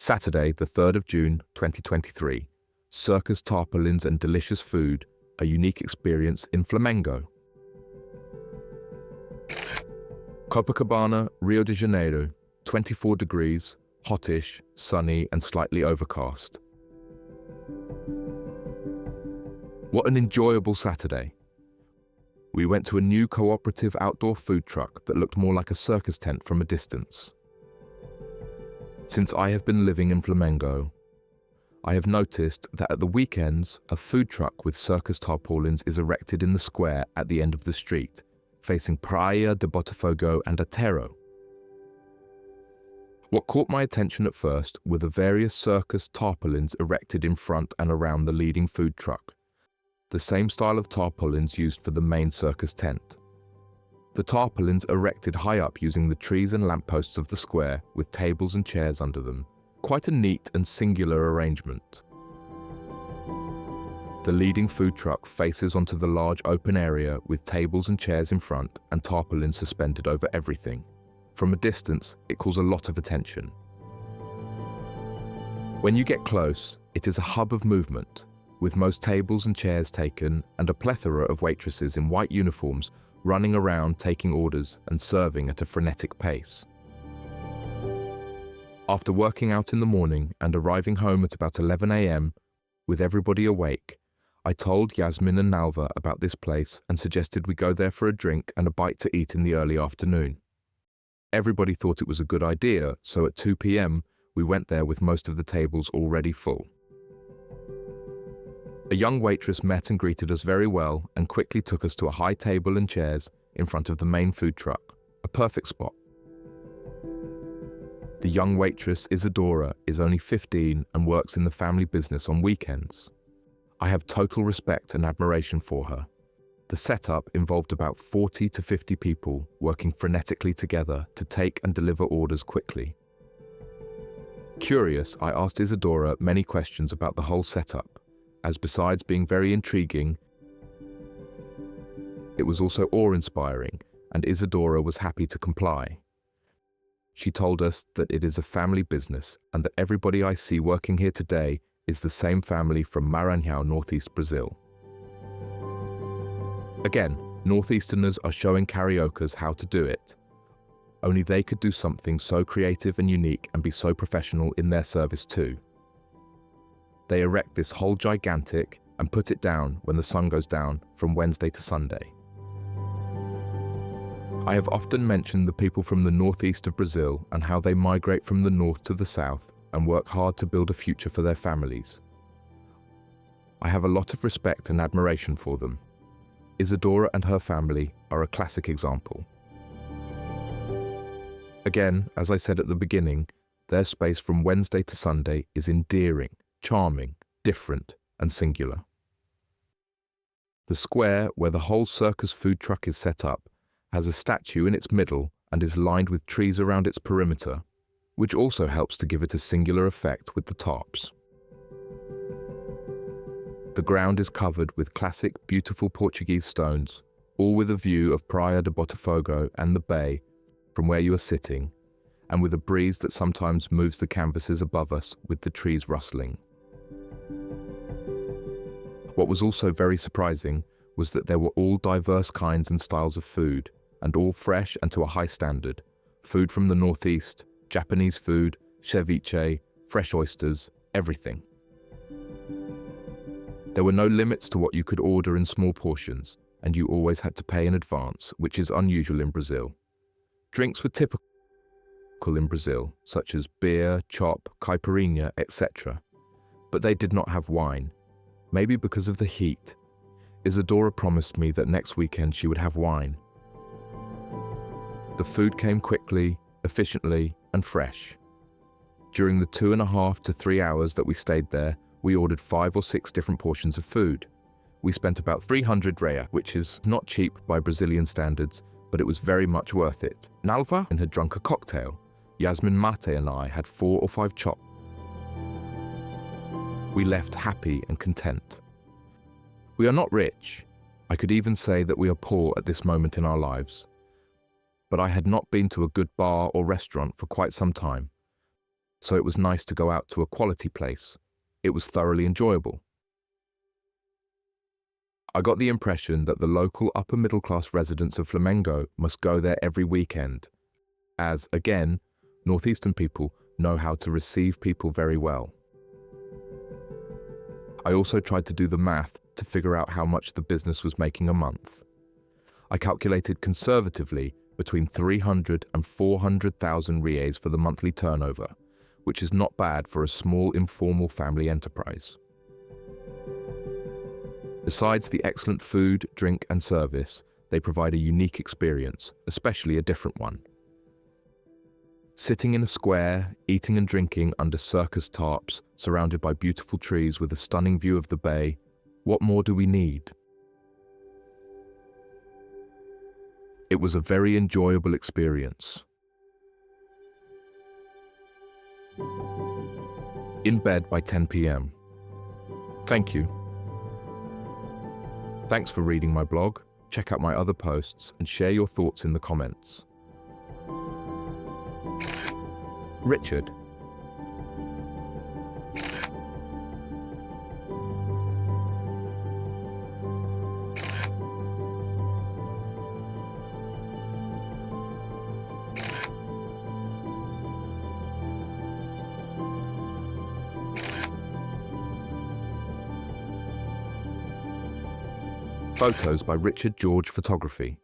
Saturday, the 3rd of June, 2023. Circus tarpaulins and delicious food, a unique experience in Flamengo. Copacabana, Rio de Janeiro, 24 degrees, hottish, sunny and slightly overcast. What an enjoyable Saturday. We went to a new cooperative outdoor food truck that looked more like a circus tent from a distance. Since I have been living in Flamengo, I have noticed that at the weekends, a food truck with circus tarpaulins is erected in the square at the end of the street, facing Praia de Botafogo and Atero. What caught my attention at first were the various circus tarpaulins erected in front and around the leading food truck, the same style of tarpaulins used for the main circus tent. The tarpaulins erected high up using the trees and lampposts of the square with tables and chairs under them. Quite a neat and singular arrangement. The leading food truck faces onto the large open area with tables and chairs in front and tarpaulins suspended over everything. From a distance, it calls a lot of attention. When you get close, it is a hub of movement, with most tables and chairs taken and a plethora of waitresses in white uniforms running around taking orders and serving at a frenetic pace. After working out in the morning and arriving home at about 11 a.m, with everybody awake, I told Yasmin and Nalva about this place and suggested we go there for a drink and a bite to eat in the early afternoon. Everybody thought it was a good idea, so at 2 p.m, we went there with most of the tables already full. A young waitress met and greeted us very well and quickly took us to a high table and chairs in front of the main food truck, a perfect spot. The young waitress, Isadora, is only 15 and works in the family business on weekends. I have total respect and admiration for her. The setup involved about 40 to 50 people working frenetically together to take and deliver orders quickly. Curious, I asked Isadora many questions about the whole setup, as besides being very intriguing, it was also awe-inspiring, and Isadora was happy to comply. She told us that it is a family business and that everybody I see working here today is the same family from Maranhao, northeast Brazil. Again, northeasterners are showing Cariocas how to do it. Only they could do something so creative and unique and be so professional in their service too. They erect this whole gigantic and put it down when the sun goes down from Wednesday to Sunday. I have often mentioned the people from the northeast of Brazil and how they migrate from the north to the south and work hard to build a future for their families. I have a lot of respect and admiration for them. Isadora and her family are a classic example. Again, as I said at the beginning, their space from Wednesday to Sunday is endearing, charming, different, and singular. The square where the whole circus food truck is set up has a statue in its middle and is lined with trees around its perimeter, which also helps to give it a singular effect with the tarps. The ground is covered with classic, beautiful Portuguese stones, all with a view of Praia de Botafogo and the bay from where you are sitting, and with a breeze that sometimes moves the canvases above us with the trees rustling. What was also very surprising was that there were all diverse kinds and styles of food, and all fresh and to a high standard. Food from the northeast, Japanese food, ceviche, fresh oysters, everything. There were no limits to what you could order in small portions, and you always had to pay in advance, which is unusual in Brazil. Drinks were typical in Brazil, such as beer, chop, caipirinha, etc. But they did not have wine, maybe because of the heat. Isadora promised me that next weekend she would have wine. The food came quickly, efficiently, and fresh. During the 2.5 to 3 hours that we stayed there, we ordered 5 or 6 different portions of food. We spent about 300 reais, which is not cheap by Brazilian standards, but it was very much worth it. Nalva had drunk a cocktail. Yasmin, Mate and I had 4 or 5 chops. We left happy and content. We are not rich. I could even say that we are poor at this moment in our lives. But I had not been to a good bar or restaurant for quite some time. so it was nice to go out to a quality place. It was thoroughly enjoyable. I got the impression that the local upper-middle-class residents of Flamengo must go there every weekend, as, again, northeastern people know how to receive people very well. I also tried to do the math to figure out how much the business was making a month. I calculated conservatively between 300 and 400,000 reais for the monthly turnover, which is not bad for a small informal family enterprise. Besides the excellent food, drink and service, they provide a unique experience, especially a different one. Sitting in a square, eating and drinking under circus tarps, surrounded by beautiful trees with a stunning view of the bay, what more do we need? It was a very enjoyable experience. In bed by 10 p.m. Thank you. Thanks for reading my blog. Check out my other posts and share your thoughts in the comments. Richard. Photos by Richard George Photography.